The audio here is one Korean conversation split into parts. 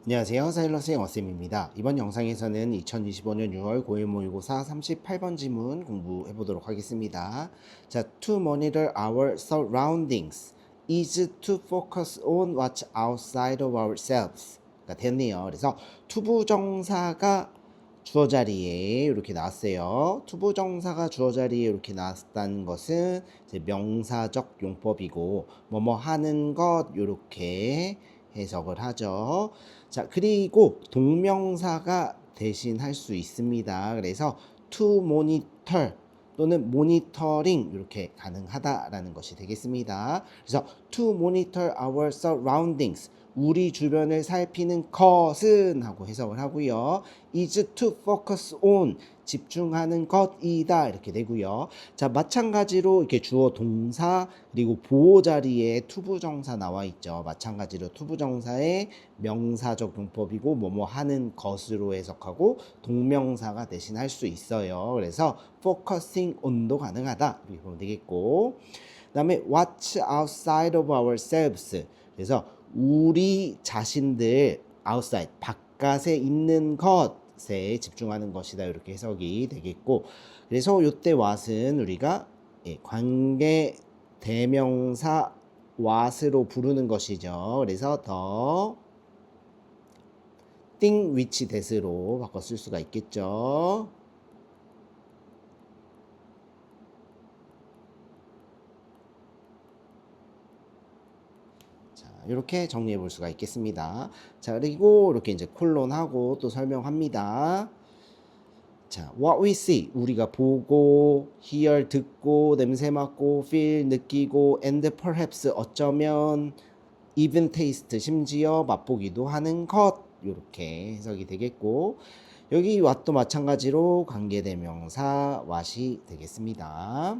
안녕하세요. 사일러스의 어쌤입니다. 이번 영상에서는 2025년 6월 고일 모의고사 38번 지문 공부해 보도록 하겠습니다. 자, to monitor our surroundings is to focus on what's outside of ourselves.가 됐네요. 그래서 투부정사가 주어 자리에 이렇게 나왔어요. 투부정사가 주어 자리에 이렇게 나왔다는 것은 이제 명사적 용법이고 뭐뭐 하는 것 이렇게 해석을 하죠. 자, 그리고 동명사가 대신할 수 있습니다. 그래서 to monitor 또는 monitoring 이렇게 가능하다라는 것이 되겠습니다. 그래서 to monitor our surroundings 우리 주변을 살피는 것은 하고 해석을 하고요. is to focus on 집중하는 것이다 이렇게 되고요. 자, 마찬가지로 이렇게 주어 동사 그리고 보호 자리에 투부정사 나와 있죠. 마찬가지로 투부정사의 명사적 용법이고 뭐뭐 하는 것으로 해석하고 동명사가 대신 할 수 있어요. 그래서 focusing on도 가능하다 이렇게 보면 되겠고, 그 다음에 what's outside of ourselves 그래서 우리 자신들 outside 바깥에 있는 것에 집중하는 것이다 이렇게 해석이 되겠고, 그래서 요때 what은 우리가 관계 대명사 what으로 부르는 것이죠. 그래서 더 thing which that으로 바꿔 쓸 수가 있겠죠. 이렇게 정리해 볼 수가 있겠습니다. 자, 그리고 이렇게 이제 콜론하고 또 설명합니다. 자, what we see 우리가 보고, hear 듣고, 냄새 맡고, feel 느끼고, and perhaps 어쩌면, even taste 심지어 맛보기도 하는 것 이렇게 해석이 되겠고, 여기 what도 마찬가지로 관계대명사 what이 되겠습니다.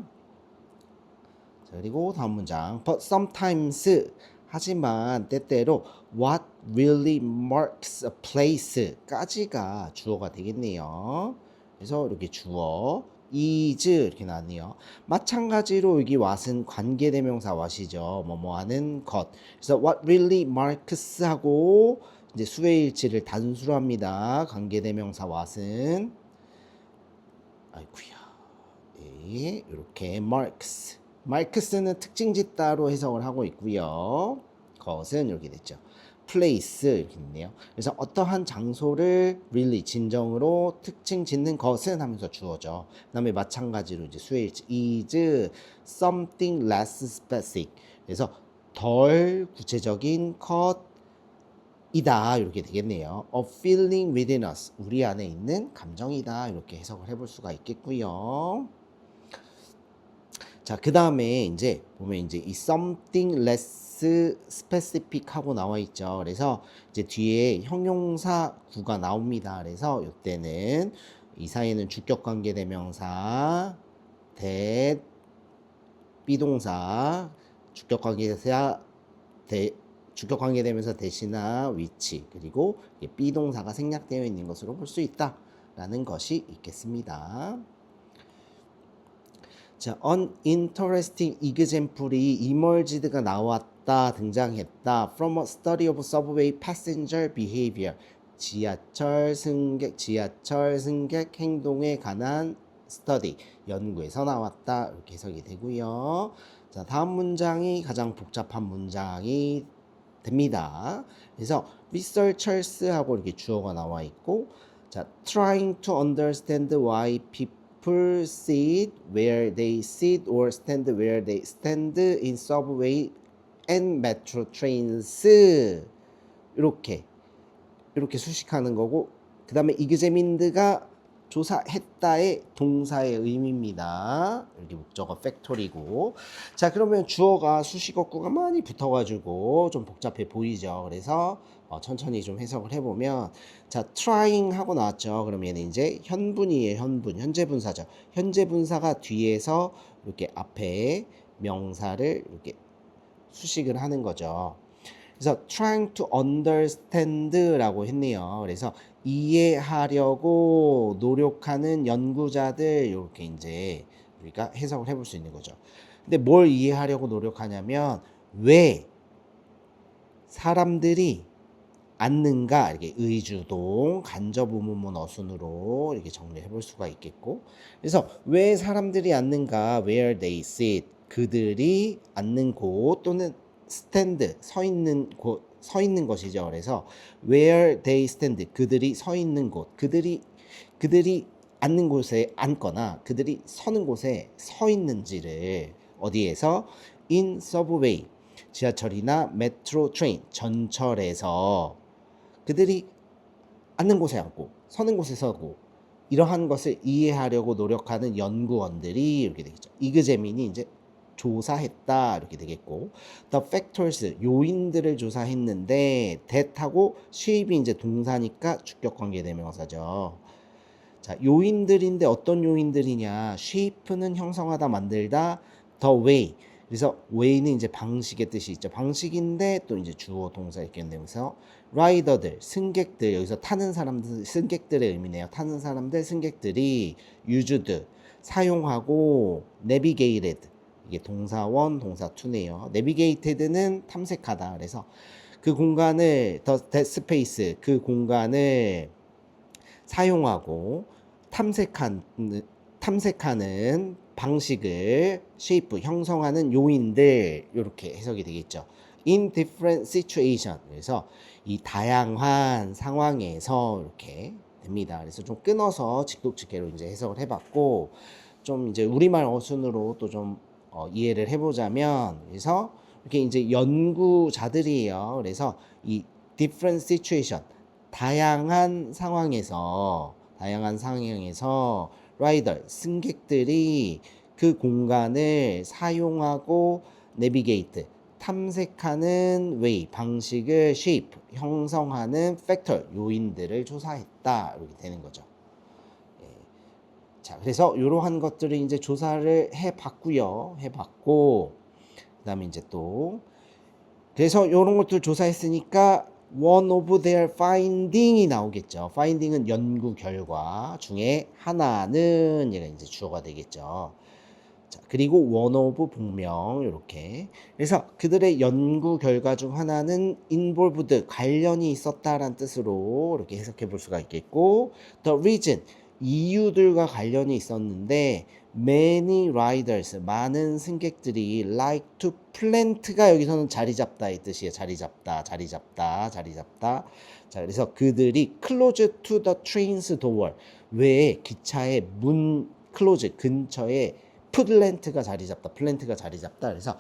자, 그리고 다음 문장 but sometimes 하지만 때때로 what really marks a place 까지가 주어가 되겠네요. 그래서 이렇게 주어 is 이렇게 나왔네요. 마찬가지로 여기 what은 관계대명사 what이죠. 뭐뭐 하는 것. 그래서 what really marks 하고 이제 수회일치를 단수로 합니다. 관계대명사 what은 아이쿠야. 네, 이렇게 marks 마르크스는 특징지 따로 해석을 하고 있고요. 것은 이렇게 됐죠. place 이렇게 있네요. 그래서 어떠한 장소를 really 진정으로 특징 짓는 것은 하면서 주어죠. 그다음에 마찬가지로 이제 수일치 is something less specific. 그래서 덜 구체적인 것이다 이렇게 되겠네요. A feeling within us 우리 안에 있는 감정이다 이렇게 해석을 해볼 수가 있겠고요. 자, 그 다음에 이제 보면 이제 이 something less specific 하고 나와 있죠. 그래서 이제 뒤에 형용사 구가 나옵니다. 그래서 이때는 이 사이에는 주격관계 대명사, that, 비동사, 주격관계 대명사 대신나 위치, 그리고 비동사가 생략되어 있는 것으로 볼 수 있다라는 것이 있겠습니다. 자, uninteresting example이 emerged가 나왔다, 등장했다. From a study of subway passenger behavior. 지하철 승객 행동에 관한 study, 연구에서 나왔다. 이렇게 해석이 되고요. 자, 다음 문장이 가장 복잡한 문장이 됩니다. 그래서 researchers하고 이렇게 주어가 나와 있고, 자, trying to understand why people sit where they sit or stand where they stand in subway and metro trains 이렇게 수식하는 거고, 그 다음에 examined가 조사했다의 동사의 의미입니다. 여기 목적어 팩토리고. 자, 그러면 주어가 수식어구가 많이 붙어가지고 좀 복잡해 보이죠. 그래서 천천히 좀 해석을 해보면, 자, trying 하고 나왔죠. 그러면 얘는 이제 현분이에요. 현재 분사죠. 현재 분사가 뒤에서 이렇게 앞에 명사를 이렇게 수식을 하는 거죠. 그래서 trying to understand라고 했네요. 그래서 이해하려고 노력하는 연구자들 이렇게 이제 우리가 해석을 해볼 수 있는 거죠. 근데 뭘 이해하려고 노력하냐면 왜 사람들이 앉는가 이렇게 의주동 간접 의문문 어순으로 이렇게 정리해 볼 수가 있겠고 그래서 왜 사람들이 앉는가 where they sit 그들이 앉는 곳 또는 stand 서 있는 곳 서 있는 것이죠. 그래서 where they stand 그들이 서 있는 곳 그들이 앉는 곳에 앉거나 그들이 서는 곳에 서 있는지를 어디에서 in subway 지하철이나 메트로 트레인 전철에서 그들이 앉는 곳에 앉고 서는 곳에 서고 이러한 것을 이해하려고 노력하는 연구원들이 이렇게 되겠죠. 이그제민이 이제 조사했다 이렇게 되겠고 the factors 요인들을 조사했는데 that하고 shape이 이제 동사니까 주격 관계 대명사죠. 자, 요인들인데 어떤 요인들이냐? shape는 형성하다 만들다 the way 그래서 way는 이제 방식의 뜻이 있죠. 방식인데 또 이제 주어 동사 있겠네요. 라이더들, 승객들 여기서 타는 사람들, 승객들의 의미네요. 타는 사람들, 승객들이 used 사용하고 navigated 이게 동사원, 동사 to네요. navigated는 탐색하다. 그래서 그 공간을 that space 그 공간을 사용하고 탐색하는 방식을 shape 형성하는 요인들 이렇게 해석이 되겠죠. In different situation 그래서 이 다양한 상황에서 이렇게 됩니다. 그래서 좀 끊어서 직독직해로 이제 해석을 해봤고 좀 이제 우리말 어순으로 또 좀 이해를 해보자면 그래서 이렇게 이제 연구자들이에요. 그래서 이 different situation 다양한 상황에서 라이더 승객들이 그 공간을 사용하고 내비게이트 탐색하는 웨이 방식을 shape 형성하는 팩터 요인들을 조사했다 이렇게 되는 거죠. 자, 그래서 이러한 것들을 이제 조사를 해봤고 그다음에 이제 또 그래서 이런 것들 조사했으니까 one of their finding이 나오겠죠. finding은 연구 결과 중에 하나는 얘가 이제 주어가 되겠죠. 자, 그리고 one of 복명 이렇게. 그래서 그들의 연구 결과 중 하나는 involved 관련이 있었다라는 뜻으로 이렇게 해석해 볼 수가 있겠고 the reason 이유들과 관련이 있었는데 many riders 많은 승객들이 like to plant가 여기서는 자리 잡다의 뜻이에요. 자리 잡다. 자, 그래서 그들이 close to the train's door 왜 기차의 문 close 근처에 플랜트가 자리 잡다. 그래서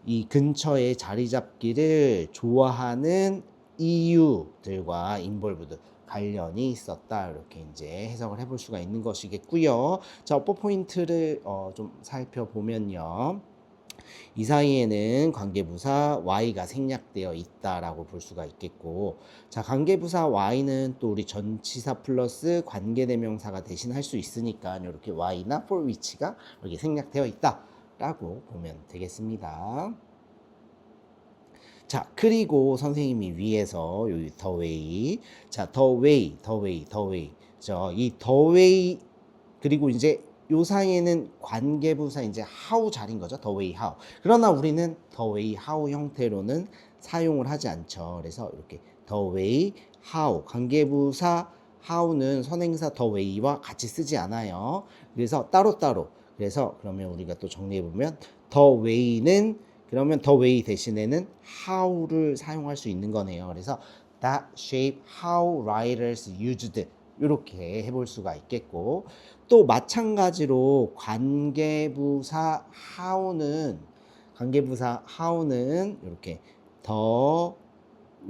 이 근처에 자리 잡기를 좋아하는 이유들과 involved 관련이 있었다 이렇게 이제 해석을 해볼 수가 있는 것이겠고요. 자, 어법 포인트를 좀 살펴보면요. 이 사이에는 관계부사 Y가 생략되어 있다라고 볼 수가 있겠고 자 관계부사 Y는 또 우리 전치사 플러스 관계대명사가 대신할 수 있으니까 이렇게 Y나 for which가 이렇게 생략되어 있다라고 보면 되겠습니다. 자 그리고 선생님이 위에서 여기 the way 자 the way 이 the way 그리고 이제 요 사이에는 관계부사 이제 how 자리인 거죠. the way how. 그러나 우리는 the way how 형태로는 사용을 하지 않죠. 그래서 이렇게 the way how 관계부사 how는 선행사 the way와 같이 쓰지 않아요. 그래서 따로따로. 그래서 그러면 우리가 또 정리해 보면 the way는 그러면 the way 대신에는 how를 사용할 수 있는 거네요. 그래서 that shape how writers used 이렇게 해볼 수가 있겠고 또 마찬가지로 관계부사 how는 이렇게 the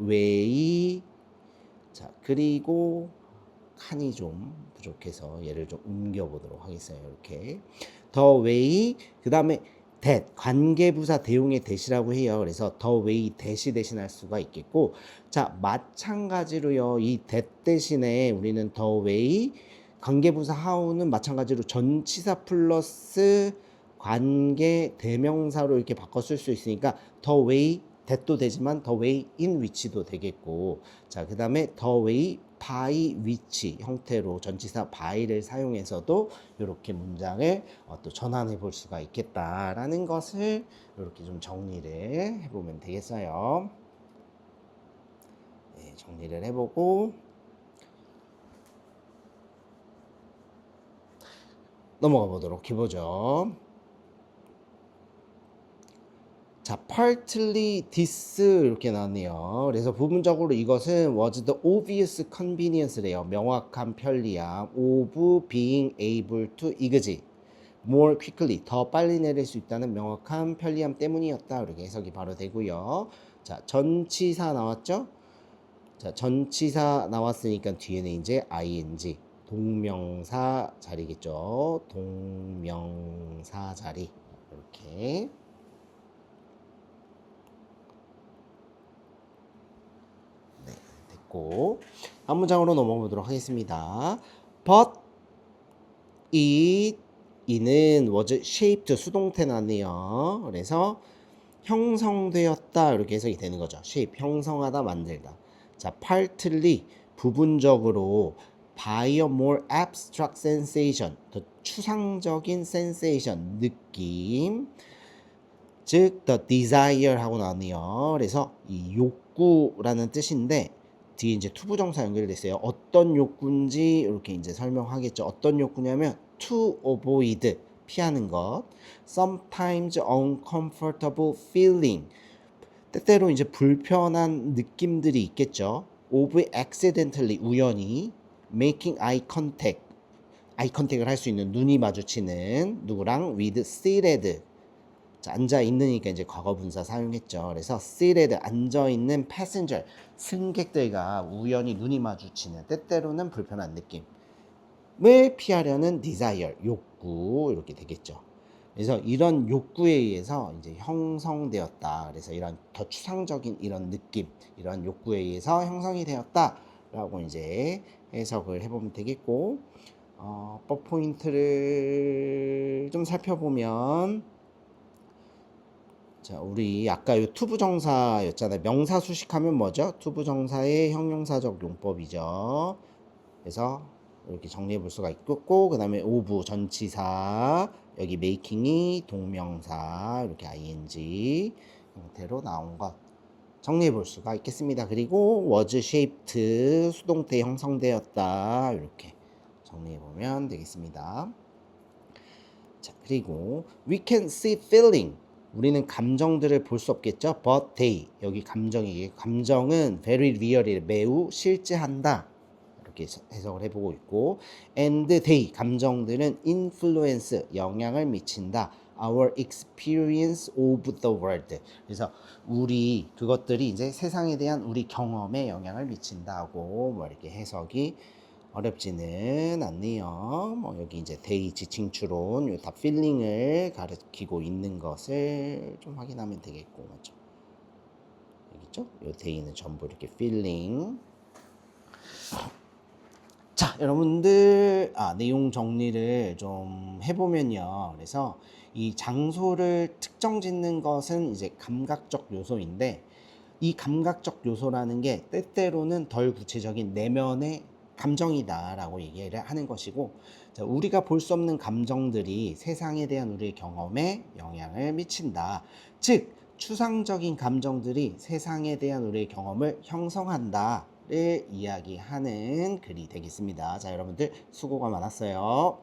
way 자 그리고 칸이 좀 부족해서 얘를 좀 옮겨 보도록 하겠어요. 이렇게 the way 그 다음에 that 관계부사 대용의 that이라고 해요. 그래서 the way that이 대신할 수가 있겠고 자 마찬가지로요. 이 that 대신에 우리는 the way 관계부사 how는 마찬가지로 전치사 플러스 관계 대명사로 이렇게 바꿔 쓸 수 있으니까 the way that도 되지만 the way in which도 되겠고 자 그 다음에 the way by which 형태로 전치사 by를 사용해서도 이렇게 문장을 또 전환해 볼 수가 있겠다라는 것을 이렇게 좀 정리를 해보면 되겠어요. 네, 정리를 해보고 넘어가 보도록 해보죠. 자, partly this 이렇게 나왔네요. 그래서 부분적으로 이것은 was the obvious convenience래요. 명확한 편리함 of being able to 이그지 more quickly 더 빨리 내릴 수 있다는 명확한 편리함 때문이었다. 이렇게 해석이 바로 되고요. 자, 전치사 나왔죠? 자, 전치사 나왔으니까 뒤에는 이제 ing 동명사 자리겠죠. 동명사 자리 이렇게. 네, 됐고 한 문장으로 넘어가 보도록 하겠습니다. But 이는 was shaped 수동태 나네요. 그래서 형성되었다 이렇게 해석이 되는 거죠. shape 형성하다 만들다. 자, partly 부분적으로 by a more abstract sensation 더 추상적인 sensation 느낌 즉 the desire 하고 나왔네요. 그래서 이 욕구라는 뜻인데 뒤에 이제 투부정사 연결됐어요. 어떤 욕구인지 이렇게 이제 설명하겠죠. 어떤 욕구냐면 to avoid 피하는 것, sometimes uncomfortable feeling 때때로 이제 불편한 느낌들이 있겠죠. of accidentally 우연히 making eye contact을 할 수 있는 눈이 마주치는 누구랑 with seated 자, 앉아있는이니까 이제 과거분사 사용했죠. 그래서 seated 앉아있는 passenger 승객들과 우연히 눈이 마주치는 때때로는 불편한 느낌을 피하려는 desire 욕구 이렇게 되겠죠. 그래서 이런 욕구에 의해서 이제 형성되었다. 그래서 이런 더 추상적인 이런 느낌, 이런 욕구에 의해서 형성이 되었다라고 이제 해석을 해보면 되겠고, 법 포인트를 좀 살펴보면, 자, 우리 아까 요 투부정사였잖아요. 명사 수식하면 뭐죠? 투부정사의 형용사적 용법이죠. 그래서 이렇게 정리해 볼 수가 있고, 그 다음에 오브 전치사, 여기 making이 동명사, 이렇게 ing 형태로 나온 것 정리해 볼 수가 있겠습니다. 그리고 was shaped 수동태 형성되었다. 이렇게 정리해 보면 되겠습니다. 자, 그리고 we can see feeling 우리는 감정들을 볼 수 없겠죠. But they 여기 감정은 very real 매우 실제한다. 이렇게 해석을 해보고 있고 and they 감정들은 influence 영향을 미친다. Our experience of the world 그래서 우리 그것들이 이제 세상에 대한 우리 경험에 영향을 미친다고 뭐 이렇게 해석이 어렵지는 않네요. 뭐 여기 이제 they 지칭 추론 요 다 feeling을 가리키고 있는 것을 좀 확인하면 되겠고 맞죠? 여기 있죠? 요 they는 전부 이렇게 feeling. 자, 여러분들 내용 정리를 좀 해보면요. 그래서 이 장소를 특정 짓는 것은 이제 감각적 요소인데 이 감각적 요소라는 게 때때로는 덜 구체적인 내면의 감정이다라고 얘기를 하는 것이고 자, 우리가 볼 수 없는 감정들이 세상에 대한 우리의 경험에 영향을 미친다. 즉 추상적인 감정들이 세상에 대한 우리의 경험을 형성한다를 이야기하는 글이 되겠습니다. 자, 여러분들 수고가 많았어요.